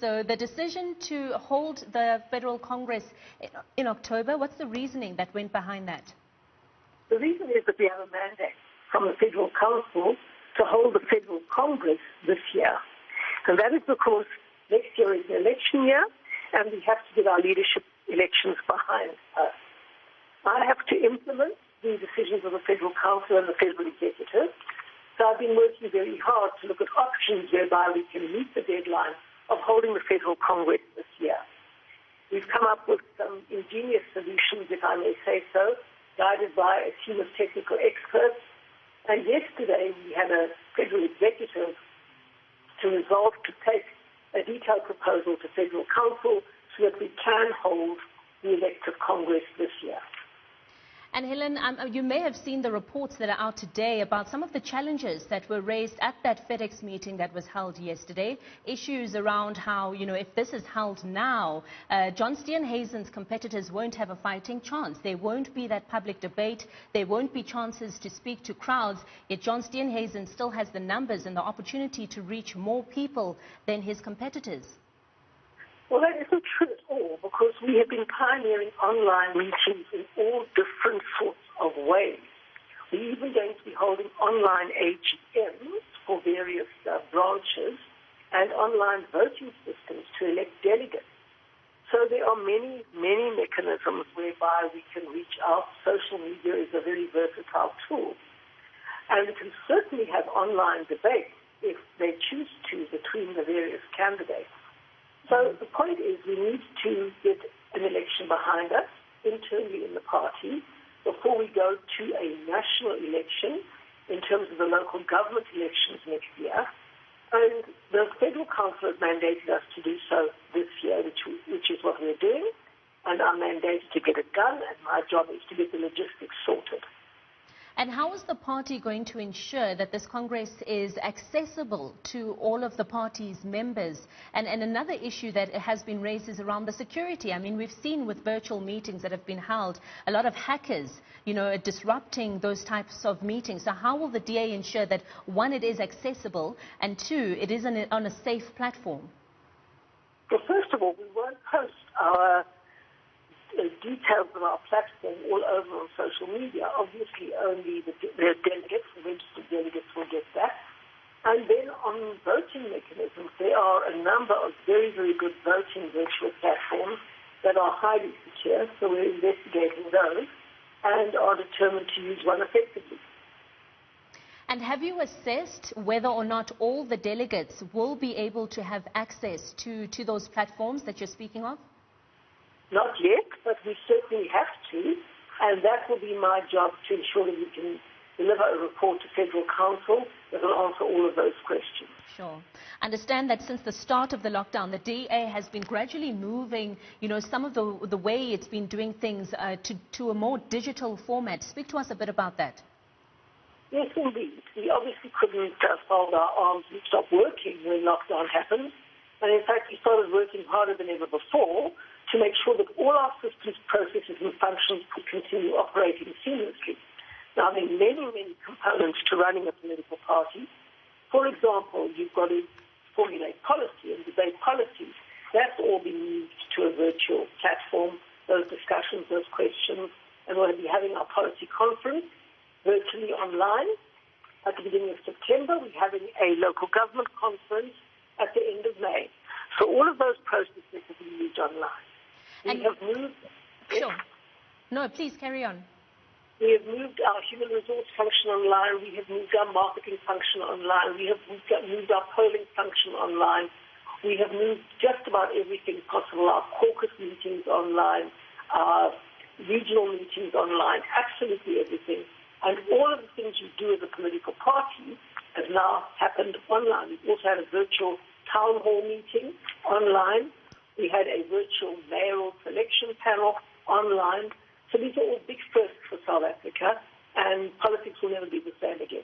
So the decision to hold the Federal Congress in October, what's the reasoning that went behind that? The reason is that we have a mandate from the Federal Council to hold the Federal Congress this year. And that is because next year is the election year and we have to get our leadership elections behind us. I have to implement the decisions of the Federal Council and the Federal Executive. So I've been working very hard to look at options whereby we can meet the deadline of holding the Federal Congress this year. We've come up with some ingenious solutions, if I may say so, guided by a team of technical experts. And yesterday we had a Federal Executive to resolve to take a detailed proposal to Federal Council so that we can hold the elective Congress this year. And Helen, you may have seen the reports that are out today about some of the challenges that were raised at that FedEx meeting that was held yesterday. Issues around how, if this is held now, John Steenhuisen's competitors won't have a fighting chance. There won't be that public debate. There won't be chances to speak to crowds. Yet John Steenhuisen still has the numbers and the opportunity to reach more people than his competitors. Well, that isn't true at all, because we have been pioneering online meetings in all different sorts of ways. We're even going to be holding online AGMs for various branches and online voting systems to elect delegates. So there are many, many mechanisms whereby we can reach out. Social media is a very versatile tool. And we can certainly have online debates if they choose to between the various candidates. So the point is we need to get an election behind us internally in the party before we go to a national election in terms of the local government elections next year. And the Federal Council has mandated us to do so this year, which is what we're doing. And I'm mandated to get it done, and my job is to get the logistics sorted. And how is the party going to ensure that this Congress is accessible to all of the party's members? And another issue that has been raised is around the security. I mean, we've seen with virtual meetings that have been held, a lot of hackers, disrupting those types of meetings. So how will the DA ensure that, one, it is accessible, and two, it is on a safe platform? Well, first of all, we won't post our details of our platform all over on social media. Obviously, only the delegates, the registered delegates, will get that. And then on voting mechanisms, there are a number of very, very good voting virtual platforms that are highly secure, so we're investigating those and are determined to use one effectively. And have you assessed whether or not all the delegates will be able to have access to those platforms that you're speaking of? Not yet, but we certainly have to, and that will be my job to ensure that we can deliver a report to Federal Council that will answer all of those questions. Sure. Understand that since the start of the lockdown, the DA has been gradually moving, some of the way it's been doing things to a more digital format. Speak to us a bit about that. Yes, indeed. We obviously couldn't fold our arms and stop working when lockdown happened. And in fact, we started working harder than ever before to make sure that all our systems, processes and functions could continue operating seamlessly. Now, there are many, many components to running a political party. For example, you've got to formulate policy and debate policies. That's all been moved to a virtual platform, those discussions, those questions, and we'll be having our policy conference virtually online. At the beginning of September, we're having a local government conference at the end of May. So all of those processes have been moved online. We have moved... Sure. No, please carry on. We have moved our human resource function online. We have moved our marketing function online. We have moved our polling function online. We have moved just about everything possible, our caucus meetings online, our regional meetings online, absolutely everything. And all of the things you do as a political party has now happened online. We've also had a virtual town hall meeting online. We had a virtual mayoral selection panel online. So these are all big firsts for South Africa, and politics will never be the same again.